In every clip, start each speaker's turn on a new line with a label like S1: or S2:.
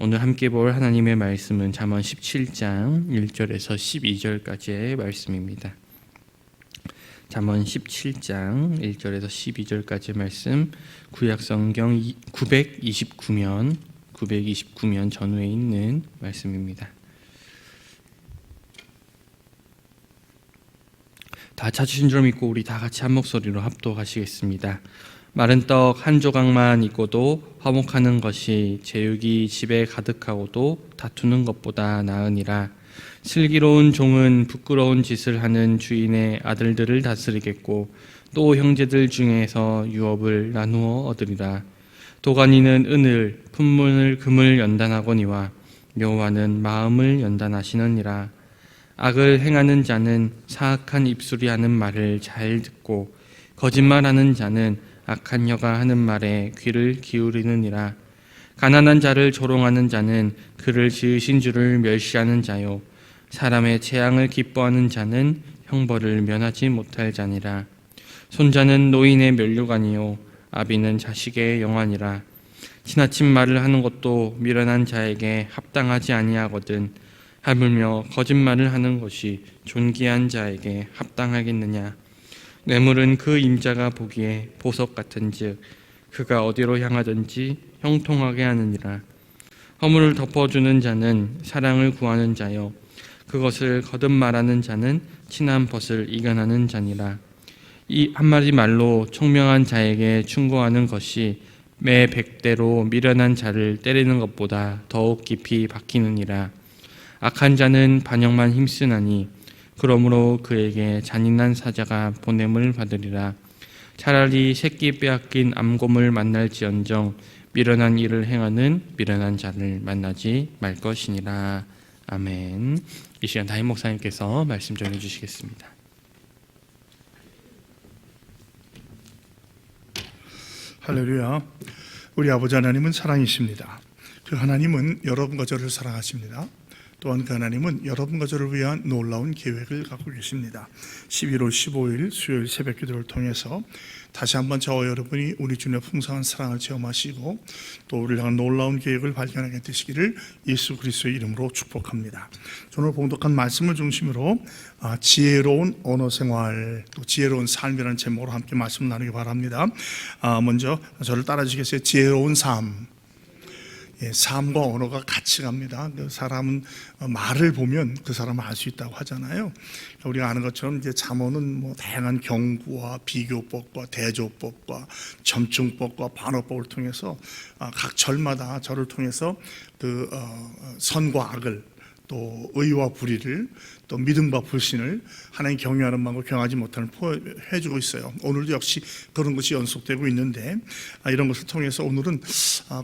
S1: 오늘 함께 볼 하나님의 말씀은 잠언 17장 1절에서 12절까지의 말씀입니다. 잠언 17장 1절에서 12절까지의 말씀, 구약성경 929면 전후에 있는 말씀입니다. 다 찾으신 줄 믿고 우리 다 같이 한 목소리로 합독하시겠습니다. 마른 떡 한 조각만 있고도 화목하는 것이 제육이 집에 가득하고도 다투는 것보다 나으니라. 슬기로운 종은 부끄러운 짓을 하는 주인의 아들들을 다스리겠고 또 형제들 중에서 유업을 나누어 얻으리라. 도가니는 은을, 품문을 금을 연단하거니와 여호와는 마음을 연단하시느니라. 악을 행하는 자는 사악한 입술이 하는 말을 잘 듣고 거짓말하는 자는 악한 혀가 하는 말에 귀를 기울이느니라. 가난한 자를 조롱하는 자는 그를 지으신 주를 멸시하는 자요, 사람의 재앙을 기뻐하는 자는 형벌을 면하지 못할 자니라. 손자는 노인의 면류관이요 아비는 자식의 영환이라. 지나친 말을 하는 것도 미련한 자에게 합당하지 아니하거든 하물며 거짓말을 하는 것이 존귀한 자에게 합당하겠느냐. 뇌물은 그 임자가 보기에 보석 같은즉 그가 어디로 향하든지 형통하게 하느니라. 허물을 덮어주는 자는 사랑을 구하는 자요 그것을 거듭 말하는 자는 친한 벗을 이겨나는 자니라. 이 한마디 말로 총명한 자에게 충고하는 것이 매 100대로 미련한 자를 때리는 것보다 더욱 깊이 박히느니라. 악한 자는 반역만 힘쓰나니 그러므로 그에게 잔인한 사자가 보냄을 받으리라. 차라리 새끼 빼앗긴 암곰을 만날지언정 미련한 일을 행하는 미련한 자를 만나지 말 것이니라. 아멘. 이 시간 담임 목사님께서 말씀 전해 주시겠습니다.
S2: 할렐루야. 우리 아버지 하나님은 사랑이십니다. 그 하나님은 여러분과 저를 사랑하십니다. 또한 그 하나님은 여러분과 저를 위한 놀라운 계획을 갖고 계십니다. 11월 15일 수요일 새벽 기도를 통해서 다시 한번 저와 여러분이 우리 주님의 풍성한 사랑을 체험하시고 또 우리를 향한 놀라운 계획을 발견하게 되시기를 예수 그리스도의 이름으로 축복합니다. 오늘 봉독한 말씀을 중심으로 지혜로운 언어 생활, 또 지혜로운 삶이라는 제목으로 함께 말씀을 나누기 바랍니다. 먼저 저를 따라 주시겠어요? 지혜로운 삶. 삶과 언어가 같이 갑니다. 사람은 말을 보면 그 사람을 알 수 있다고 하잖아요. 우리가 아는 것처럼 이제 잠언은 다양한 경구와 비교법과 대조법과 점증법과 반어법을 통해서 각 절마다 절을 통해서 그 선과 악을 또 의와 불의를 또 믿음과 불신을 하나님 경외하는 마음과 경하지 못하는 포해주고 있어요. 오늘도 역시 그런 것이 연속되고 있는데 이런 것을 통해서 오늘은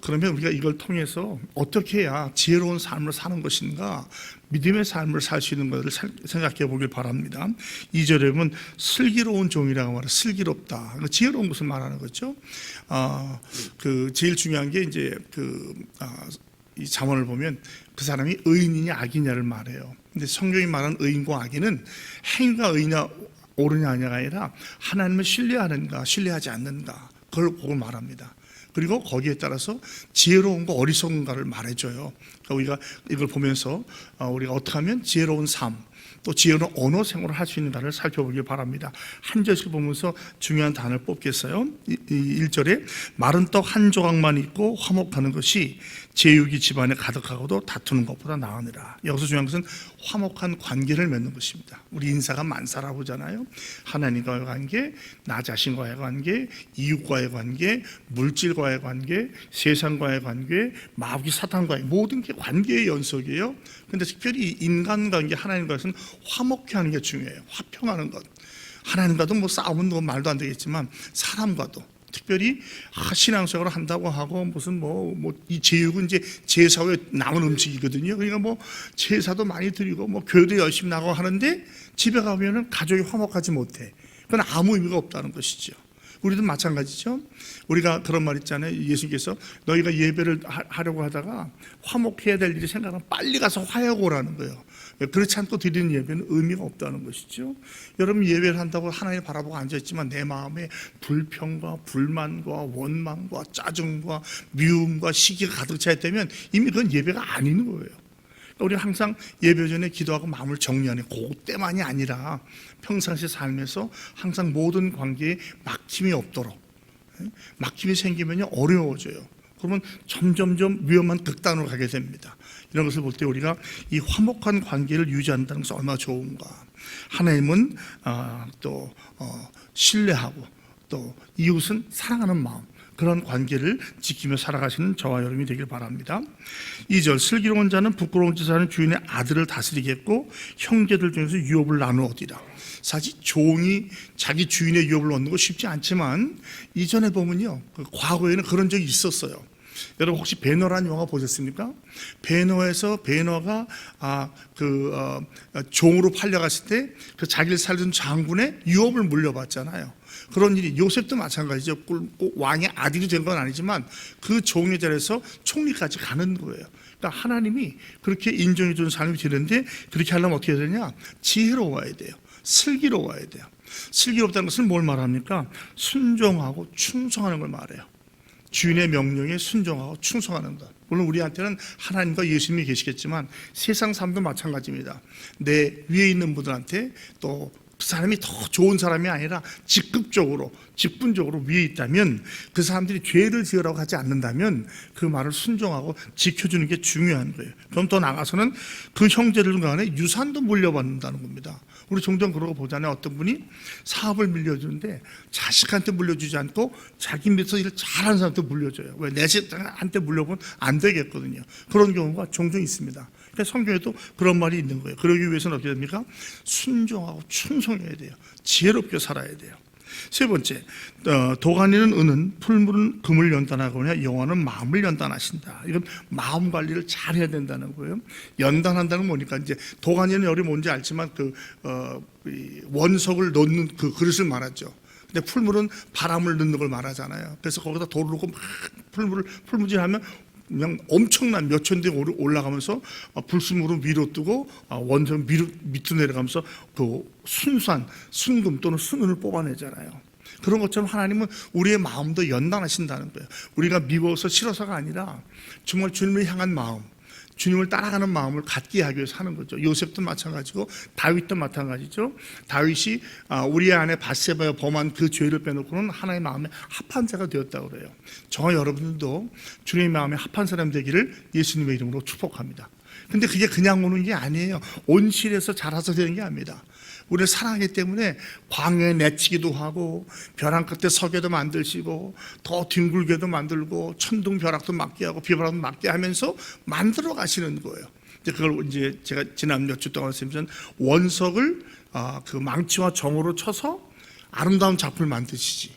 S2: 그러면 우리가 이걸 통해서 어떻게 해야 지혜로운 삶을 사는 것인가, 믿음의 삶을 살 수 있는 것을 생각해 보길 바랍니다. 2절에 보면 슬기로운 종이라고 말해요. 슬기롭다. 지혜로운 것을 말하는 거죠. 그 제일 중요한 게 이제 이 잠언을 보면 그 사람이 의인이냐 악이냐를 말해요. 근데 성경이 말하는 의인과 악인은 행위가 의냐 옳으냐 아니냐가 아니라 하나님을 신뢰하는가 신뢰하지 않는가 그걸 말합니다. 그리고 거기에 따라서 지혜로운가 어리석은가를 말해줘요. 그러니까 우리가 이걸 보면서 우리가 어떻게 하면 지혜로운 삶, 또 지혜로운 언어 생활을 할 수 있는가를 살펴보길 바랍니다. 한 절씩 보면서 중요한 단어를 뽑겠어요. 1절에 마른 떡 한 조각만 있고 화목하는 것이 제육이 집안에 가득하고도 다투는 것보다 나으니라. 여기서 중요한 것은 화목한 관계를 맺는 것입니다. 우리 인사가 만사라고 하잖아요. 하나님과의 관계, 나 자신과의 관계, 이웃과의 관계, 물질과의 관계, 세상과의 관계, 마귀 사탄과의 모든 게 관계의 연속이에요. 그런데 특별히 인간관계 하나님과는 화목해 하는 게 중요해요. 화평하는 것. 하나님과도 싸우면 말도 안 되겠지만 사람과도 특별히 신앙생활을 한다고 하고 무슨 이 제육은 이제 제사 후에 남은 음식이거든요. 그러니까 제사도 많이 드리고 교회도 열심히 나가고 하는데 집에 가면은 가족이 화목하지 못해. 그건 아무 의미가 없다는 것이죠. 우리도 마찬가지죠. 우리가 그런 말 있잖아요. 예수님께서 너희가 예배를 하려고 하다가 화목해야 될 일이 생각하면 빨리 가서 화해하고 오라는 거예요. 그렇지 않고 드리는 예배는 의미가 없다는 것이죠. 여러분 예배를 한다고 하나님 바라보고 앉아있지만 내 마음에 불평과 불만과 원망과 짜증과 미움과 시기가 가득 차 있다면 이미 그건 예배가 아닌 거예요. 우리 항상 예배 전에 기도하고 마음을 정리하는 그때만이 아니라 평상시 삶에서 항상 모든 관계에 막힘이 없도록, 막힘이 생기면 어려워져요. 그러면 점점점 위험한 극단으로 가게 됩니다. 이런 것을 볼 때 우리가 이 화목한 관계를 유지한다는 것은 얼마나 좋은가. 하나님은 또 신뢰하고 또 이웃은 사랑하는 마음, 그런 관계를 지키며 살아가시는 저와 여러분이 되길 바랍니다. 2절, 슬기로운 자는 부끄러운 짓을 하는 주인의 아들을 다스리겠고 형제들 중에서 유업을 나누어디라. 사실 종이 자기 주인의 유업을 얻는 거 쉽지 않지만 이전에 보면요, 과거에는 그런 적이 있었어요. 여러분 혹시 배너라는 영화 보셨습니까? 배너에서 배너가 종으로 팔려갔을 때 그 자기를 살던 장군의 유업을 물려받잖아요. 그런 일이 요셉도 마찬가지죠. 꼭 왕의 아들이 된 건 아니지만 그 종의 자리에서 총리까지 가는 거예요. 그러니까 하나님이 그렇게 인정해 주는 삶이 되는데 그렇게 하려면 어떻게 해야 되냐? 지혜로워야 돼요. 슬기로워야 돼요. 슬기롭다는 것은 뭘 말합니까? 순종하고 충성하는 걸 말해요. 주인의 명령에 순종하고 충성하는 것. 물론 우리한테는 하나님과 예수님이 계시겠지만 세상 사람도 마찬가지입니다. 내 위에 있는 분들한테 또 그 사람이 더 좋은 사람이 아니라 직급적으로 직분적으로 위에 있다면 그 사람들이 죄를 지으라고 하지 않는다면 그 말을 순종하고 지켜주는 게 중요한 거예요. 그럼 더 나아가서는 그 형제들 간에 유산도 물려받는다는 겁니다. 우리 종종 그러고 보잖아요. 어떤 분이 사업을 물려주는데 자식한테 물려주지 않고 자기 밑에서 일을 잘하는 사람한테 물려줘요. 왜? 내 자식한테 물려보면 안 되겠거든요. 그런 경우가 종종 있습니다. 그러니까 성경에도 그런 말이 있는 거예요. 그러기 위해서는 어떻게 됩니까? 순종하고 충성해야 돼요. 지혜롭게 살아야 돼요. 세 번째, 도가니는 은은, 풀물은 금을 연단하거냐 여호와는 마음을 연단하신다. 이건 마음 관리를 잘 해야 된다는 거예요. 연단한다는 건 뭐니까 이제 도가니는 열이 뭔지 알지만 원석을 넣는 그 그릇을 말하죠. 근데 풀물은 바람을 넣는 걸 말하잖아요. 그래서 거기다 돌을 넣고 막 풀무질하면 그냥 엄청난 몇 천 대 올라가면서 불순물은 위로 뜨고 원전 밑으로 내려가면서 그 순수한 순금 또는 순은을 뽑아내잖아요. 그런 것처럼 하나님은 우리의 마음도 연단하신다는 거예요. 우리가 미워서 싫어서가 아니라 정말 주님을 향한 마음, 주님을 따라가는 마음을 갖게 하기 위해서 하는 거죠. 요셉도 마찬가지고 다윗도 마찬가지죠. 다윗이 우리 안에 밧세바에 범한 그 죄를 빼놓고는 하나님의 마음에 합한 자가 되었다고 그래요. 저와 여러분들도 주님의 마음에 합한 사람 되기를 예수님의 이름으로 축복합니다. 근데 그게 그냥 오는 게 아니에요. 온실에서 자라서 되는 게 아닙니다. 우리를 사랑하기 때문에 광야에 내치기도 하고 벼랑 끝에 서게도 만드시고 더 뒹굴게도 만들고 천둥 벼락도 맞게 하고 비바람도 맞게 하면서 만들어 가시는 거예요. 그걸 이제 제가 지난 몇 주 동안 말씀드린 원석을 그 망치와 정으로 쳐서 아름다운 작품을 만드시지,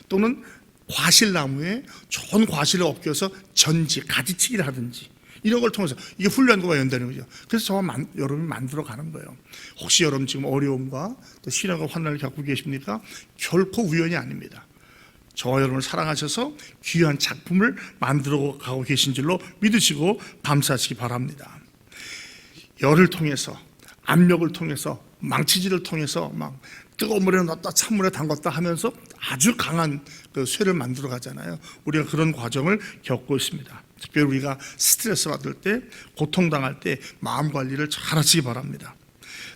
S2: 또는 과실나무에 좋은 과실을 엎겨서 전지 가지치기를 하든지 이런 걸 통해서 이게 훈련과 연대는 거죠. 그래서 저와 여러분이 만들어 가는 거예요. 혹시 여러분 지금 어려움과 또 시련과 환난을 겪고 계십니까? 결코 우연이 아닙니다. 저와 여러분을 사랑하셔서 귀한 작품을 만들어 가고 계신 줄로 믿으시고 감사하시기 바랍니다. 열을 통해서, 압력을 통해서, 망치질을 통해서 막 뜨거운 물에 넣었다 찬물에 담갔다 하면서 아주 강한 그 쇠를 만들어 가잖아요. 우리가 그런 과정을 겪고 있습니다. 특별히 우리가 스트레스 받을 때, 고통당할 때 마음 관리를 잘 하시기 바랍니다.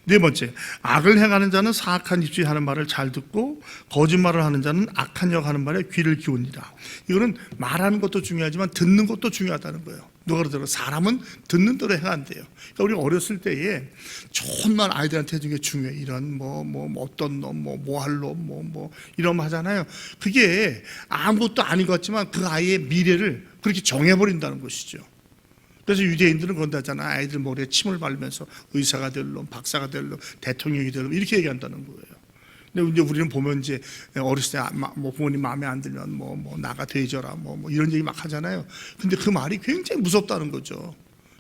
S2: 네 번째, 악을 행하는 자는 사악한 입술이 하는 말을 잘 듣고 거짓말을 하는 자는 악한 역 하는 말에 귀를 기울이라. 이거는 말하는 것도 중요하지만 듣는 것도 중요하다는 거예요. 누가 그러더라고요. 사람은 듣는 대로 행한대요. 그러니까 우리가 어렸을 때에 좋은 말 아이들한테 해주는 게 중요해요. 이런 어떤 놈, 뭐 할 놈, 이런 말 하잖아요. 그게 아무것도 아닌 것 같지만 그 아이의 미래를 그렇게 정해버린다는 것이죠. 그래서 유대인들은 그런다 하잖아. 아이들 머리에 침을 바르면서 의사가 될 놈, 박사가 될 놈, 대통령이 될 놈, 이렇게 얘기한다는 거예요. 근데 이제 우리는 보면 이제 어렸을 때 부모님 마음에 안 들면 나가 되져라 이런 얘기 막 하잖아요. 근데 그 말이 굉장히 무섭다는 거죠.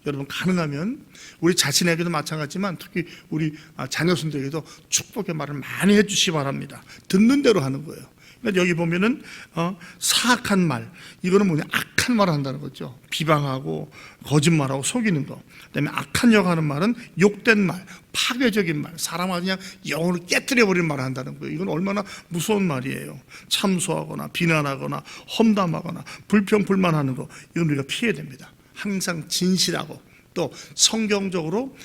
S2: 여러분 가능하면 우리 자신에게도 마찬가지지만 특히 우리 자녀손들에게도 축복의 말을 많이 해주시기 바랍니다. 듣는 대로 하는 거예요. 그러니까 여기 보면은 사악한 말, 이거는 뭐냐, 악한 말을 한다는 거죠. 비방하고 거짓말하고 속이는 거. 그다음에 악한 역하는 말은 욕된 말, 파괴적인 말, 사람을 그냥 영혼을 깨뜨려 버리는 말을 한다는 거예요. 이건 얼마나 무서운 말이에요. 참소하거나 비난하거나 험담하거나 불평불만하는 거, 이건 우리가 피해야 됩니다. 항상 진실하고, 또 성경적으로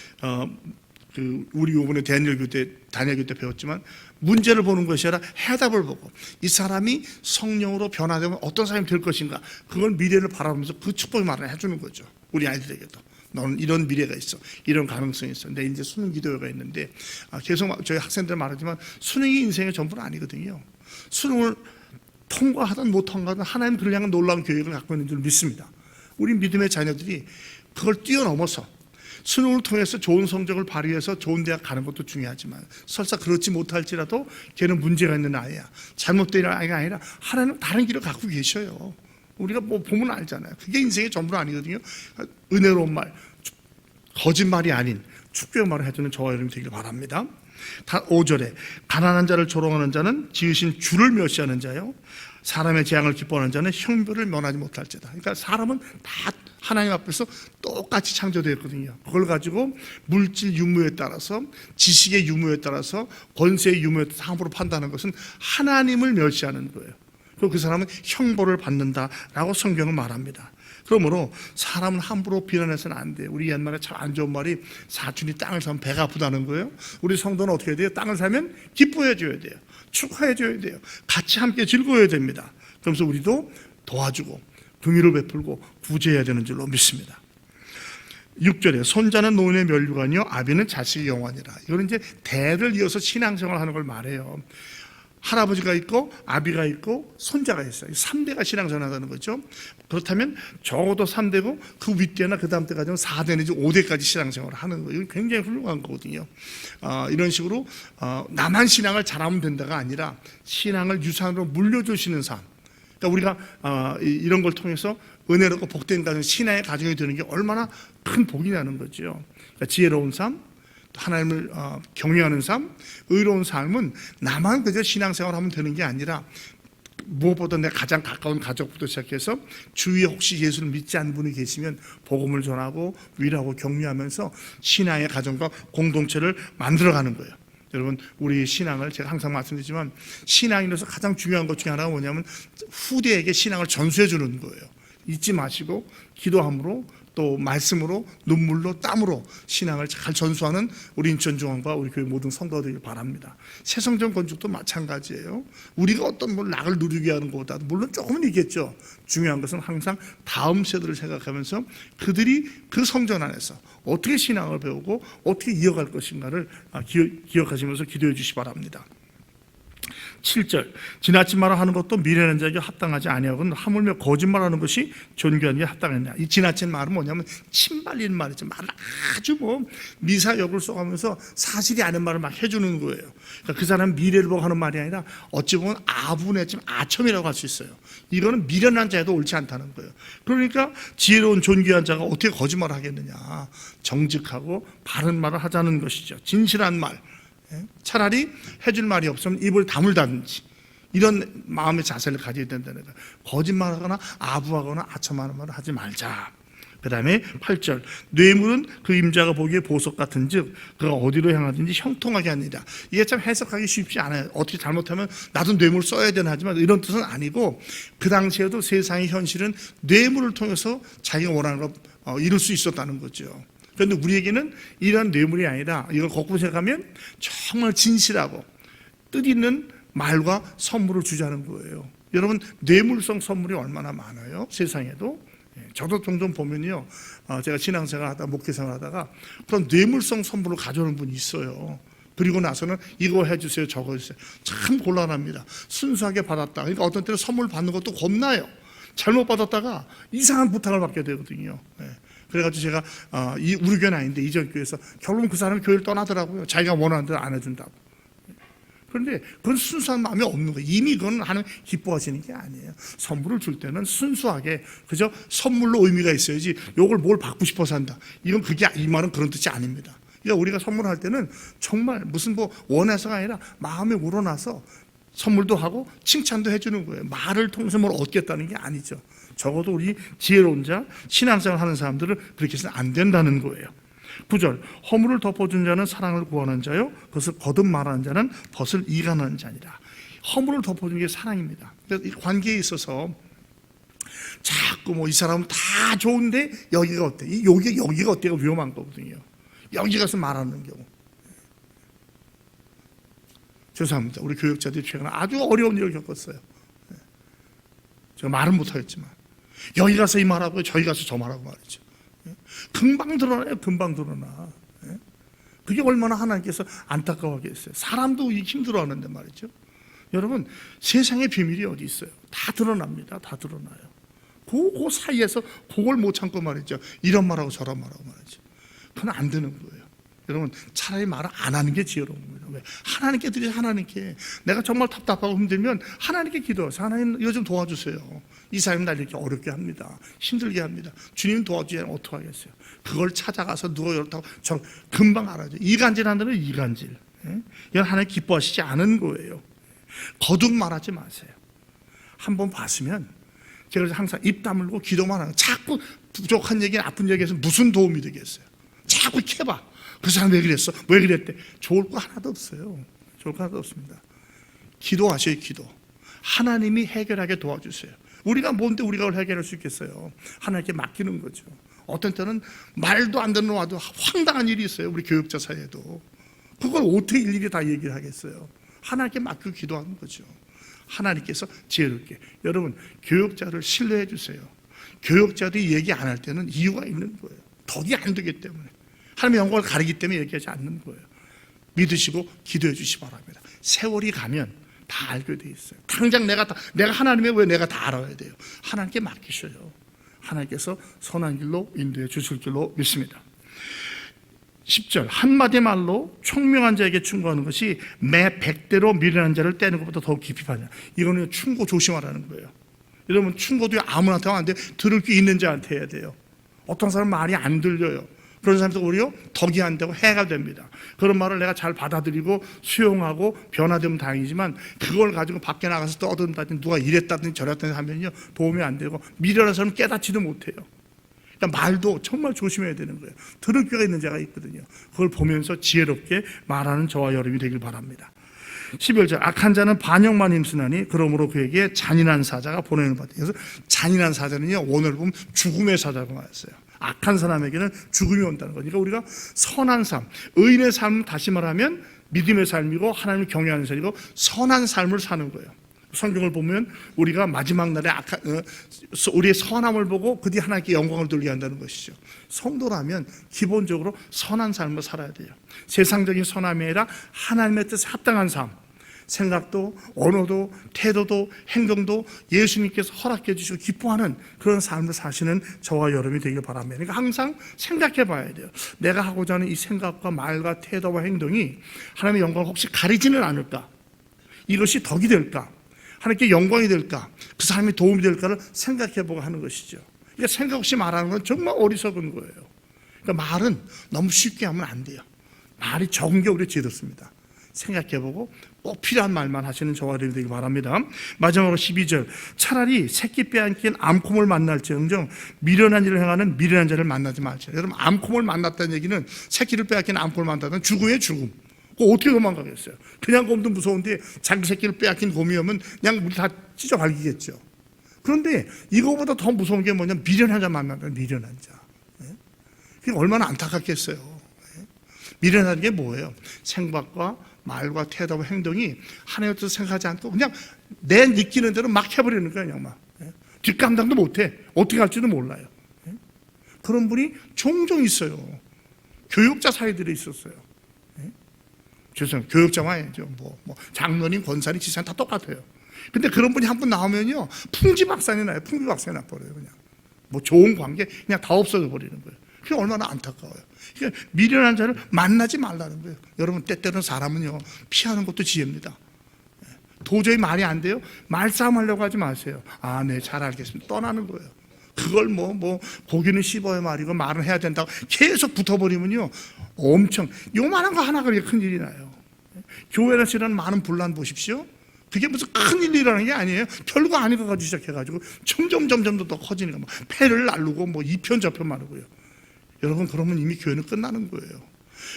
S2: 우리 이번에 다니엘교 때 배웠지만, 문제를 보는 것이 아니라 해답을 보고 이 사람이 성령으로 변화되면 어떤 사람이 될 것인가, 그걸 미래를 바라보면서 그 축복의 말을 해주는 거죠. 우리 아이들에게도 너는 이런 미래가 있어, 이런 가능성이 있어. 근데 이제 수능 기도회가 있는데 계속 저희 학생들 말하지만 수능이 인생의 전부는 아니거든요. 수능을 통과하든 못 통과하든 하나님 그를 향한 놀라운 계획을 갖고 있는 줄 믿습니다. 우리 믿음의 자녀들이 그걸 뛰어넘어서 수능을 통해서 좋은 성적을 발휘해서 좋은 대학 가는 것도 중요하지만, 설사 그렇지 못할지라도 걔는 문제가 있는 아이야, 잘못된 아이가 아니라 하나님 다른 길을 갖고 계셔요. 우리가 뭐 보면 알잖아요. 그게 인생의 전부는 아니거든요. 은혜로운 말, 거짓말이 아닌 축복의 말을 해주는 저와 여러분이 되길 바랍니다. 5절에 가난한 자를 조롱하는 자는 지으신 주를 멸시하는 자요, 사람의 재앙을 기뻐하는 자는 형벌을 면하지 못할지다. 그러니까 사람은 다 하나님 앞에서 똑같이 창조되었거든요. 그걸 가지고 물질 유무에 따라서, 지식의 유무에 따라서, 권세의 유무에 따라서 함부로 판단하는 것은 하나님을 멸시하는 거예요. 그리고 그 사람은 형벌을 받는다라고 성경은 말합니다. 그러므로 사람은 함부로 비난해서는 안 돼요. 우리 옛말에 참 안 좋은 말이, 사촌이 땅을 사면 배가 아프다는 거예요. 우리 성도는 어떻게 해야 돼요? 땅을 사면 기뻐해 줘야 돼요. 축하해 줘야 돼요. 같이 함께 즐거워야 됩니다. 그러면서 우리도 도와주고 긍휼을 베풀고 구제해야 되는 줄로 믿습니다. 6절에 손자는 노인의 면류관이요 아비는 자식의 영원이라. 이거는 이제 대를 이어서 신앙생활하는 걸 말해요. 할아버지가 있고 아비가 있고 손자가 있어요. 3대가 신앙생활하는 거죠. 그렇다면 적어도 3대고 그 윗대나 그 다음 때까지는 4대 내지 5대까지 신앙생활을 하는 거예요. 이건 굉장히 훌륭한 거거든요. 이런 식으로 나만 신앙을 잘하면 된다가 아니라 신앙을 유산으로 물려주시는 삶. 그러니까 우리가 이런 걸 통해서 은혜롭고 복된 가정, 신앙의 가정이 되는 게 얼마나 큰 복이냐는 거죠. 그러니까 지혜로운 삶, 하나님을 경외하는 삶, 의로운 삶은 나만 그저 신앙생활하면 되는 게 아니라, 무엇보다 내 가장 가까운 가족부터 시작해서 주위에 혹시 예수를 믿지 않는 분이 계시면 복음을 전하고 위로하고 격려하면서 신앙의 가정과 공동체를 만들어가는 거예요. 여러분, 우리 신앙을 제가 항상 말씀드리지만, 신앙인으로서 가장 중요한 것 중에 하나가 뭐냐면 후대에게 신앙을 전수해 주는 거예요. 잊지 마시고 기도함으로, 또 말씀으로, 눈물로, 땀으로 신앙을 잘 전수하는 우리 인천중앙과 우리 교회 모든 성도들이 바랍니다. 새성전 건축도 마찬가지예요. 우리가 어떤 낙을 누리게 하는 것보다 물론 조금은 있겠죠. 중요한 것은 항상 다음 세대를 생각하면서 그들이 그 성전 안에서 어떻게 신앙을 배우고 어떻게 이어갈 것인가를 기억하시면서 기도해 주시기 바랍니다. 7절, 지나친 말을 하는 것도 미련한 자에게 합당하지 아니하고는 하물며 거짓말하는 것이 존귀한 게 합당했냐. 이 지나친 말은 뭐냐면 침발리는 말이죠. 말을 아주 미사역을 써가면서 사실이 아닌 말을 막 해주는 거예요. 그러니까 그 사람 미래를 보고 하는 말이 아니라 어찌 보면 아부내지만 아첨이라고 할 수 있어요. 이거는 미련한 자에도 옳지 않다는 거예요. 그러니까 지혜로운 존귀한 자가 어떻게 거짓말을 하겠느냐. 정직하고 바른 말을 하자는 것이죠. 진실한 말. 차라리 해줄 말이 없으면 입을 다물다든지, 이런 마음의 자세를 가져야 된다는 거예요. 거짓말하거나 아부하거나 아첨하는 말을 하지 말자. 그 다음에 8절, 뇌물은 그 임자가 보기에 보석 같은 즉 그가 어디로 향하든지 형통하게 하니라. 이게 참 해석하기 쉽지 않아요. 어떻게 잘못하면 나도 뇌물 써야 되나, 하지만 이런 뜻은 아니고, 그 당시에도 세상의 현실은 뇌물을 통해서 자기가 원하는 걸 이룰 수 있었다는 거죠. 그런데 우리에게는 이런 뇌물이 아니라, 이걸 거꾸로 생각하면 정말 진실하고 뜻있는 말과 선물을 주자는 거예요. 여러분, 뇌물성 선물이 얼마나 많아요, 세상에도. 저도 종종 보면요, 제가 신앙생활 하다가 목회생활 하다가 그런 뇌물성 선물을 가져오는 분이 있어요. 그리고 나서는 이거 해주세요, 저거 해주세요. 참 곤란합니다. 순수하게 받았다. 그러니까 어떤 때는 선물 받는 것도 겁나요. 잘못 받았다가 이상한 부탁을 받게 되거든요. 그래가지고 제가 우리 교회는 아닌데 이전 교회에서 결국은 그 사람이 교회를 떠나더라고요. 자기가 원하는 대로 안 해준다고. 그런데 그건 순수한 마음이 없는 거예요. 이미 그건 하나님 기뻐하시는 게 아니에요. 선물을 줄 때는 순수하게 그저 선물로 의미가 있어야지, 요걸 뭘 받고 싶어서 한다, 이건 이 말은 그런 뜻이 아닙니다. 그러니까 우리가 선물할 때는 정말 무슨 원해서가 아니라 마음에 우러나서 선물도 하고 칭찬도 해주는 거예요. 말을 통해서 뭘 얻겠다는 게 아니죠. 적어도 우리 지혜로운 자, 신앙생활 하는 사람들은 그렇게 해서는 안 된다는 거예요. 9절, 허물을 덮어준 자는 사랑을 구하는 자요, 그것을 거듭 말하는 자는 벗을 이간하는 자니라. 허물을 덮어주는 게 사랑입니다. 그래서 이 관계에 있어서 자꾸 뭐 이 사람은 다 좋은데 여기가 어때? 여기가 어때가 위험한 거거든요. 여기 가서 말하는 경우. 죄송합니다. 우리 교육자들이 최근에 아주 어려운 일을 겪었어요. 제가 말은 못하겠지만 여기 가서 이 말하고 저기 가서 저 말하고 말이죠. 금방 드러나요. 금방 드러나. 그게 얼마나 하나님께서 안타까워하겠어요. 사람도 힘들어하는데 말이죠. 여러분, 세상의 비밀이 어디 있어요? 다 드러납니다. 다 드러나요. 그 사이에서 그걸 못 참고 말이죠. 이런 말하고 저런 말하고 말이죠. 그건 안 되는 거예요. 여러분, 차라리 말을 안 하는 게 지혜로운 거예요. 왜? 하나님께 드리지. 하나님께. 내가 정말 답답하고 힘들면 하나님께 기도하세요. 하나님 이거 좀 도와주세요. 이 사람이 날 이렇게 어렵게 합니다. 힘들게 합니다. 주님 도와주지 않으면 어떡하겠어요. 그걸 찾아가서 누가 이렇다고 저 금방 알아죠. 이간질하는 데는 이간질. 이건 하나님 기뻐하시지 않은 거예요. 거듭 말하지 마세요. 한번 봤으면 제가 항상 입 다물고 기도만 하는, 자꾸 부족한 얘기, 나쁜 얘기해서 무슨 도움이 되겠어요. 자꾸 캐봐. 그 사람 왜 그랬어? 왜 그랬대? 좋을 거 하나도 없어요. 좋을 거 하나도 없습니다. 기도하셔요. 기도. 하나님이 해결하게 도와주세요. 우리가 뭔데 우리가 그걸 해결할 수 있겠어요. 하나님께 맡기는 거죠. 어떤 때는 말도 안 되는 와도 황당한 일이 있어요. 우리 교육자 사이에도. 그걸 어떻게 일일이 다 얘기를 하겠어요. 하나님께 맡기고 기도하는 거죠. 하나님께서 지혜롭게. 여러분, 교육자를 신뢰해 주세요. 교육자들이 얘기 안 할 때는 이유가 있는 거예요. 덕이 안 되기 때문에. 하나님의 영광을 가리기 때문에 얘기하지 않는 거예요. 믿으시고 기도해 주시기 바랍니다. 세월이 가면 다 알게 돼 있어요. 당장 내가 하나님의 왜 내가 다 알아야 돼요. 하나님께 맡기셔요. 하나님께서 선한 길로 인도해 주실 줄로 믿습니다. 10절, 한마디 말로 총명한 자에게 충고하는 것이 매 100대로 미련한 자를 떼는 것보다 더 깊이 파냐. 이거는 충고 조심하라는 거예요. 여러분, 충고도 아무한테 하면 안 돼요. 들을 게 있는 자한테 해야 돼요. 어떤 사람은 말이 안 들려요. 그런 사람도 오히려 덕이 안 되고 해가 됩니다. 그런 말을 내가 잘 받아들이고 수용하고 변화되면 다행이지만 그걸 가지고 밖에 나가서 떠든다든지 누가 이랬다든지 저랬다든지 하면요 도움이 안 되고 미련한 사람은 깨닫지도 못해요. 그러니까 말도 정말 조심해야 되는 거예요. 들을 귀가 있는 자가 있거든요. 그걸 보면서 지혜롭게 말하는 저와 여러분이 되길 바랍니다. 11절, 악한 자는 반역만 힘쓰나니 그러므로 그에게 잔인한 사자가 보내는 바다. 그래서 잔인한 사자는요 오늘 보면 죽음의 사자가 나왔어요. 악한 사람에게는 죽음이 온다는 거니까 우리가 선한 삶, 의인의 삶, 다시 말하면 믿음의 삶이고 하나님을 경외하는 삶이고 선한 삶을 사는 거예요. 성경을 보면 우리가 마지막 날에 우리의 선함을 보고 그 뒤에 하나님께 영광을 돌리게 한다는 것이죠. 성도라면 기본적으로 선한 삶을 살아야 돼요. 세상적인 선함이 아니라 하나님의 뜻에 합당한 삶, 생각도 언어도 태도도 행동도 예수님께서 허락해 주시고 기뻐하는 그런 삶을 사시는 저와 여러분이 되길 바랍니다. 그러니까 항상 생각해 봐야 돼요. 내가 하고자 하는 이 생각과 말과 태도와 행동이 하나님의 영광을 혹시 가리지는 않을까? 이것이 덕이 될까? 하나님께 영광이 될까? 그 사람이 도움이 될까를 생각해 보고 하는 것이죠. 그러니까 생각 없이 말하는 건 정말 어리석은 거예요. 그러니까 말은 너무 쉽게 하면 안 돼요. 말이 적은 게 오히려 지혜롭습니다. 생각해보고 꼭 필요한 말만 하시는 저와 여러분이 되길 바랍니다. 마지막으로 12절, 차라리 새끼 빼앗긴 암콤을 만날지언정 미련한 일을 행하는 미련한 자를 만나지 말지어다. 여러분, 암콤을 만났다는 얘기는 새끼를 빼앗긴 암콤을 만났다는 죽음의 죽음. 그거 어떻게 도망가겠어요? 그냥 곰도 무서운데 자기 새끼를 빼앗긴 곰이면 그냥 우리 다 찢어 발기겠죠. 그런데 이거보다 더 무서운 게 뭐냐면 미련한 자 만난다. 미련한 자. 그게 얼마나 안타깝겠어요. 미련한 게 뭐예요? 생각과 말과 태도와 행동이 하나님의 뜻을 생각하지 않고 그냥 내 느끼는 대로 막 해버리는 거예요. 그냥 막. 뒷감당도 못해. 어떻게 할지도 몰라요. 그런 분이 종종 있어요. 교육자 사이들에 있었어요. 죄송합니다. 교육자만 아니죠. 뭐 장로님, 권사님, 지사님 다 똑같아요. 근데 그런 분이 한 분 나오면요 풍지박산이 나요. 풍지박산이 나버려요. 그냥 뭐 좋은 관계 그냥 다 없어져 버리는 거예요. 그게 얼마나 안타까워요. 그러니까 미련한 자를 만나지 말라는 거예요. 여러분, 때때로는 사람은요 피하는 것도 지혜입니다. 도저히 말이 안 돼요? 말싸움 하려고 하지 마세요. 아, 네, 잘 알겠습니다. 떠나는 거예요. 그걸 고기는 씹어야 말이고 말은 해야 된다고 계속 붙어버리면요 엄청 요만한 거 하나 그렇게 큰일이 나요. 교회에서 일어나는 많은 분란 보십시오. 그게 무슨 큰일이라는 게 아니에요. 별거 아닌 거 가지고 시작해가지고 점점 더 커지니까 막 폐를 날르고 뭐 이편 저편 마르고요. 여러분, 그러면 이미 교회는 끝나는 거예요.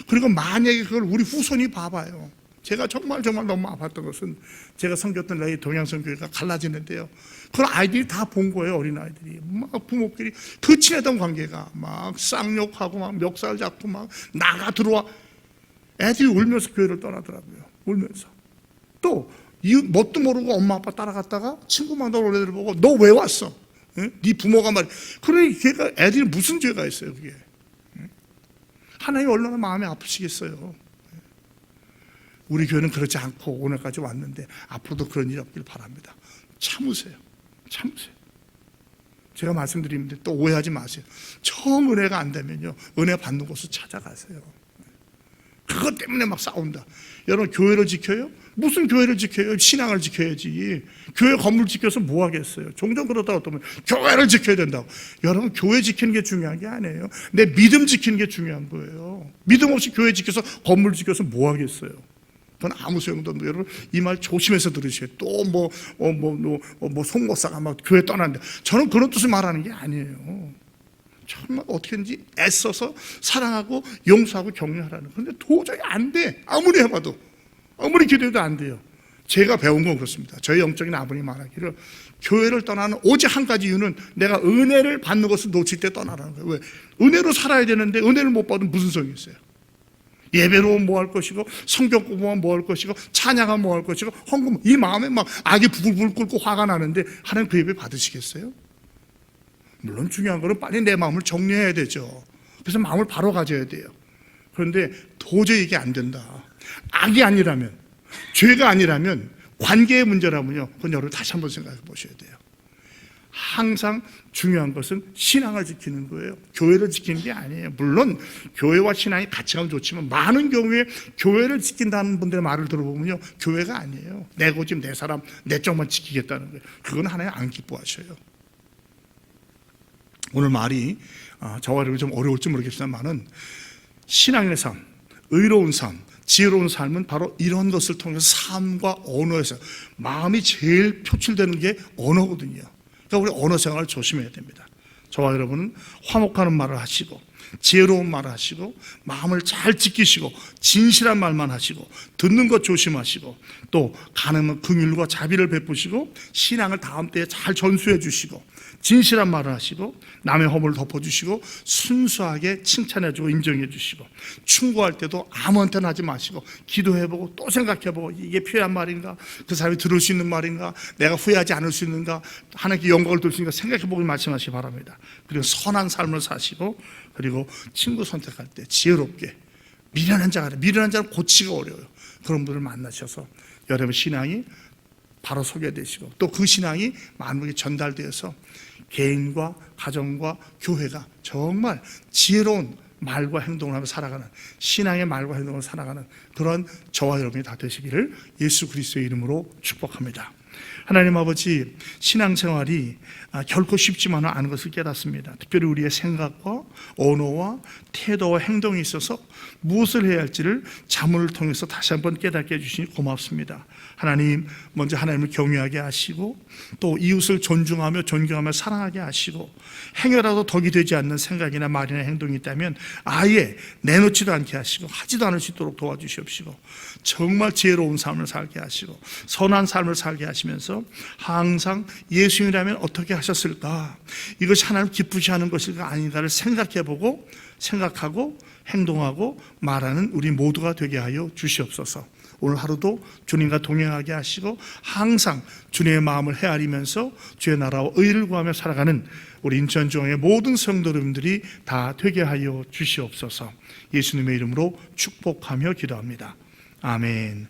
S2: 그리고 만약에 그걸 우리 후손이 봐봐요. 제가 정말 너무 아팠던 것은 제가 섬겼던 레이 동양성교회가 갈라지는데요. 그걸 아이들이 다 본 거예요. 어린아이들이 막 부모끼리 그 친했던 관계가 막 쌍욕하고 막 멱살 잡고 막 나가 들어와. 애들이 울면서 교회를 떠나더라고요. 울면서. 또 뭣도 모르고 엄마 아빠 따라갔다가 친구만 놀 애들 보고 너 왜 왔어? 응? 네 부모가 말이야. 그러니 걔가 애들이 무슨 죄가 있어요 그게. 응? 하나님 얼마나 마음이 아프시겠어요. 우리 교회는 그렇지 않고 오늘까지 왔는데 앞으로도 그런 일이 없길 바랍니다. 참으세요. 제가 말씀드리는데 또 오해하지 마세요. 정 은혜가 안 되면요, 은혜 받는 곳을 찾아가세요. 그것 때문에 막 싸운다. 여러분, 교회를 지켜요? 무슨 교회를 지켜요? 신앙을 지켜야지. 교회 건물 지켜서 뭐 하겠어요? 종종 그러다가 또 교회를 지켜야 된다고. 여러분, 교회 지키는 게 중요한 게 아니에요. 내 믿음 지키는 게 중요한 거예요. 믿음 없이 교회 지켜서 건물 지켜서 뭐 하겠어요? 그건 아무 소용도 없는데, 여러분, 이 말 조심해서 들으셔요. 또 송목사가 막 교회 떠났는데, 저는 그런 뜻을 말하는 게 아니에요. 정말 어떻게든지 애써서 사랑하고 용서하고 격려하라는. 그런데 도저히 안 돼. 아무리 해봐도, 아무리 기도해도 안 돼요. 제가 배운 건 그렇습니다. 저희 영적인 아버님 말하기를, 교회를 떠나는 오직 한 가지 이유는 내가 은혜를 받는 것을 놓칠 때 떠나라는 거예요. 왜? 은혜로 살아야 되는데 은혜를 못 받으면 무슨 소용이 있어요? 예배로 뭐 할 것이고, 성경 공부하면 뭐 할 것이고, 찬양하면 뭐 할 것이고, 헌금, 이 마음에 막 악이 부글부글 끓고 화가 나는데 하나님 그 예배 받으시겠어요? 물론 중요한 거는 빨리 내 마음을 정리해야 되죠. 그래서 마음을 바로 가져야 돼요. 그런데 도저히 이게 안 된다. 악이 아니라면, 죄가 아니라면, 관계의 문제라면요, 그건 여러분 다시 한번 생각해 보셔야 돼요. 항상 중요한 것은 신앙을 지키는 거예요. 교회를 지키는 게 아니에요. 물론 교회와 신앙이 같이 가면 좋지만, 많은 경우에 교회를 지킨다는 분들의 말을 들어보면요, 교회가 아니에요. 내 고집, 내 사람, 내 쪽만 지키겠다는 거예요. 그건 하나님 안 기뻐하셔요. 오늘 말이 저와 여러분이 좀 어려울지 모르겠지만은, 신앙의 삶, 의로운 삶, 지혜로운 삶은 바로 이런 것을 통해서 삶과 언어에서 마음이 제일 표출되는 게 언어거든요. 그러니까 우리 언어 생활을 조심해야 됩니다. 저와 여러분은 화목하는 말을 하시고, 지혜로운 말을 하시고, 마음을 잘 지키시고, 진실한 말만 하시고, 듣는 것 조심하시고, 또 가능한 긍휼과 자비를 베푸시고, 신앙을 다음 때에 잘 전수해 주시고, 진실한 말을 하시고, 남의 허물을 덮어주시고, 순수하게 칭찬해주고 인정해 주시고, 충고할 때도 아무한테나 하지 마시고 기도해보고 또 생각해보고, 이게 필요한 말인가, 그 사람이 들을 수 있는 말인가, 내가 후회하지 않을 수 있는가, 하나님께 영광을 돌 수 있는가 생각해보고 말씀하시기 바랍니다. 그리고 선한 삶을 사시고, 그리고 친구 선택할 때 지혜롭게, 미련한 자는 고치기가 어려워요. 그런 분을 만나셔서 여러분 신앙이 바로 소개되시고, 또 그 신앙이 만국에 전달되어서 개인과 가정과 교회가 정말 지혜로운 말과 행동을 하며 살아가는, 신앙의 말과 행동을 살아가는 그런 저와 여러분이 다 되시기를 예수 그리스도의 이름으로 축복합니다. 하나님 아버지, 신앙생활이 결코 쉽지만은 않은 것을 깨닫습니다. 특별히 우리의 생각과 언어와 태도와 행동에 있어서 무엇을 해야 할지를 자문을 통해서 다시 한번 깨닫게 해주시니 고맙습니다. 하나님, 먼저 하나님을 경외하게 하시고, 또 이웃을 존중하며 존경하며 사랑하게 하시고, 행여라도 덕이 되지 않는 생각이나 말이나 행동이 있다면 아예 내놓지도 않게 하시고, 하지도 않을 수 있도록 도와주시옵시고, 정말 지혜로운 삶을 살게 하시고, 선한 삶을 살게 하시면서 항상 예수님이라면 어떻게 하셨을까, 이것이 하나님 기쁘시하는 것일까 아닌가를 생각해보고, 생각하고 행동하고 말하는 우리 모두가 되게 하여 주시옵소서. 오늘 하루도 주님과 동행하게 하시고, 항상 주님의 마음을 헤아리면서 주의 나라와 의를 구하며 살아가는 우리 인천중앙의 모든 성도님들이 다 되게 하여 주시옵소서. 예수님의 이름으로 축복하며 기도합니다. 아멘.